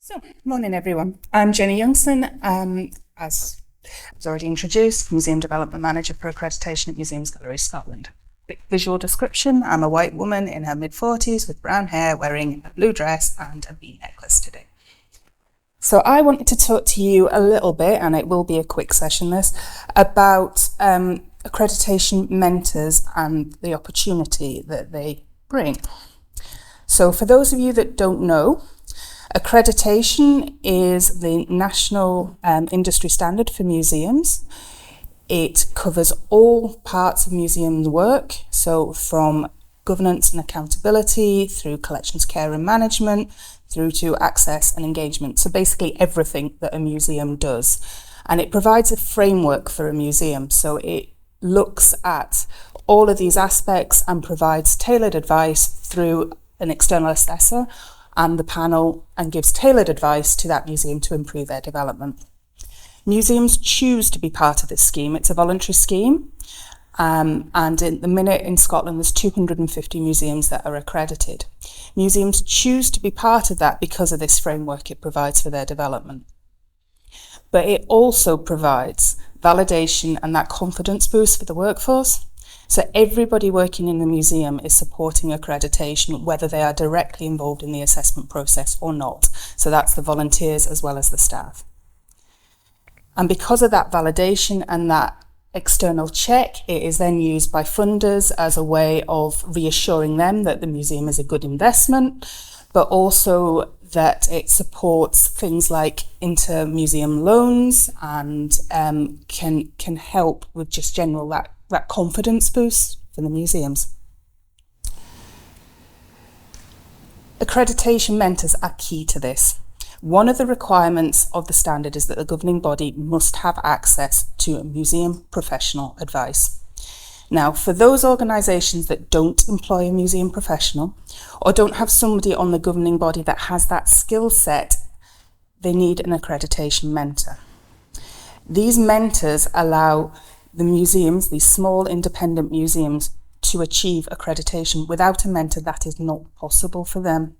So, morning everyone. I'm Jenny Youngson, as was already introduced, Museum Development Manager for Accreditation at Museums Galleries Scotland. Quick visual description: I'm a white woman in her mid-40s with brown hair, wearing a blue dress and a V necklace today. So I wanted to talk to you a little bit, and it will be a quick session this, about accreditation mentors and the opportunity that they bring. So for those of you that don't know, accreditation is the national industry standard for museums. It covers all parts of museum work, so from governance and accountability, through collections care and management, through to access and engagement. So basically everything that a museum does. And it provides a framework for a museum. So it looks at all of these aspects and provides tailored advice through an external assessor and the panel, and gives tailored advice to that museum to improve their development. Museums choose to be part of this scheme. It's a voluntary scheme, and in the minute in Scotland there's 250 museums that are accredited. Museums choose to be part of that because of this framework it provides for their development. But it also provides validation and that confidence boost for the workforce. So everybody working in the museum is supporting accreditation, whether they are directly involved in the assessment process or not. So that's the volunteers as well as the staff. And because of that validation and that external check, it is then used by funders as a way of reassuring them that the museum is a good investment, but also that it supports things like inter-museum loans and can help with just general that confidence boost for the museums. Accreditation mentors are key to this. One of the requirements of the standard is that the governing body must have access to museum professional advice. Now, for those organisations that don't employ a museum professional or don't have somebody on the governing body that has that skill set, they need an accreditation mentor. These mentors allow the museums, these small independent museums, to achieve accreditation. Without a mentor, that is not possible for them.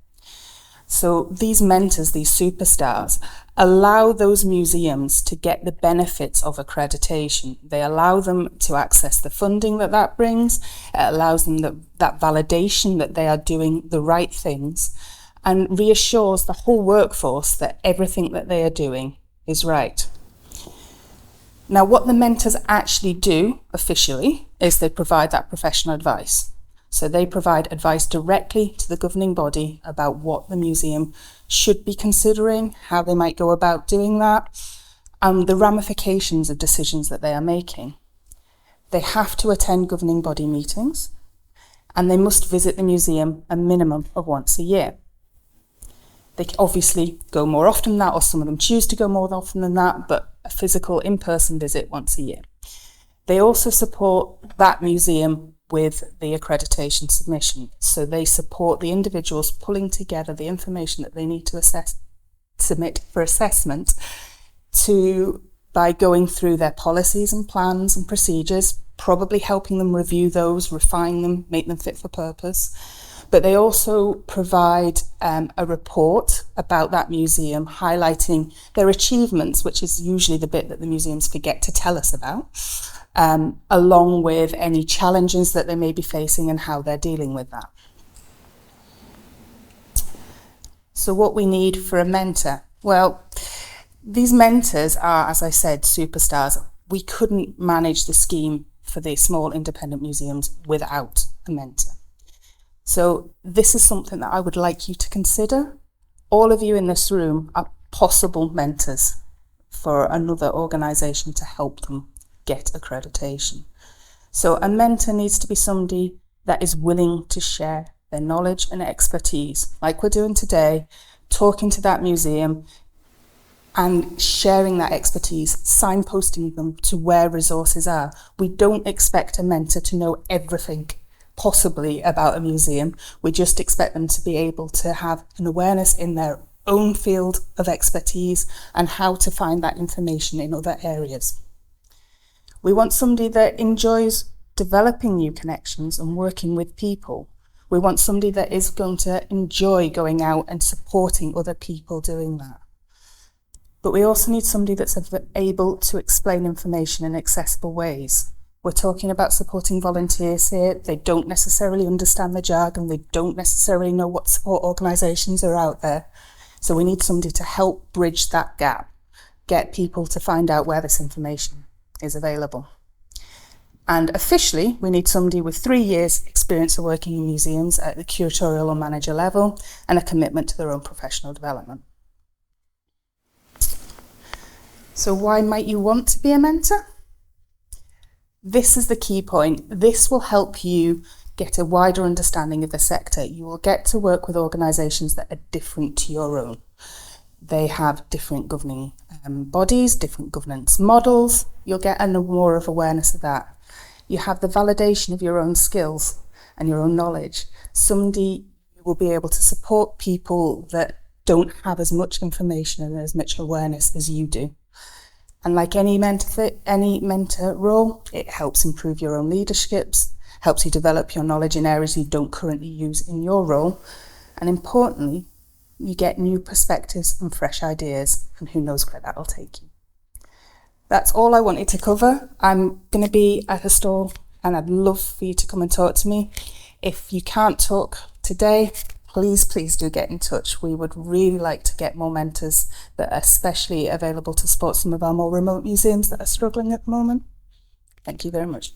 So these mentors, these superstars, allow those museums to get the benefits of accreditation. They allow them to access the funding that brings. It allows them that validation that they are doing the right things, and reassures the whole workforce that everything that they are doing is right. Now, what the mentors actually do officially is they provide that professional advice. So they provide advice directly to the governing body about what the museum should be considering, how they might go about doing that, and the ramifications of decisions that they are making. They have to attend governing body meetings, and they must visit the museum a minimum of once a year. They can obviously go more often than that, or some of them choose to go more often than that, but a physical in-person visit once a year. They also support that museum with the accreditation submission. So they support the individuals pulling together the information that they need to submit for assessment by going through their policies and plans and procedures, probably helping them review those, refine them, make them fit for purpose. But they also provide a report about that museum, highlighting their achievements, which is usually the bit that the museums forget to tell us about, along with any challenges that they may be facing and how they're dealing with that. So what we need for a mentor? Well, these mentors are, as I said, superstars. We couldn't manage the scheme for the small independent museums without a mentor. So this is something that I would like you to consider. All of you in this room are possible mentors for another organisation to help them get accreditation. So a mentor needs to be somebody that is willing to share their knowledge and expertise, like we're doing today, talking to that museum and sharing that expertise, signposting them to where resources are. We don't expect a mentor to know everything possibly about a museum. We just expect them to be able to have an awareness in their own field of expertise and how to find that information in other areas. We want somebody that enjoys developing new connections and working with people. We want somebody that is going to enjoy going out and supporting other people doing that. But we also need somebody that's able to explain information in accessible ways. We're talking about supporting volunteers here. They don't necessarily understand the jargon. They don't necessarily know what support organisations are out there. So we need somebody to help bridge that gap, get people to find out where this information is available. And officially, we need somebody with 3 years experience of working in museums at the curatorial or manager level and a commitment to their own professional development. So why might you want to be a mentor? This is the key point. This will help you get a wider understanding of the sector. You will get to work with organisations that are different to your own. They have different governing bodies, different governance models. You'll get more of awareness of that. You have the validation of your own skills and your own knowledge. Somebody will be able to support people that don't have as much information and as much awareness as you do. And like any mentor role, it helps improve your own leaderships, helps you develop your knowledge in areas you don't currently use in your role. And importantly, you get new perspectives and fresh ideas, and who knows where that'll take you. That's all I wanted to cover. I'm going to be at a stall and I'd love for you to come and talk to me. If you can't talk today, please do get in touch. We would really like to get more mentors that are especially available to support some of our more remote museums that are struggling at the moment. Thank you very much.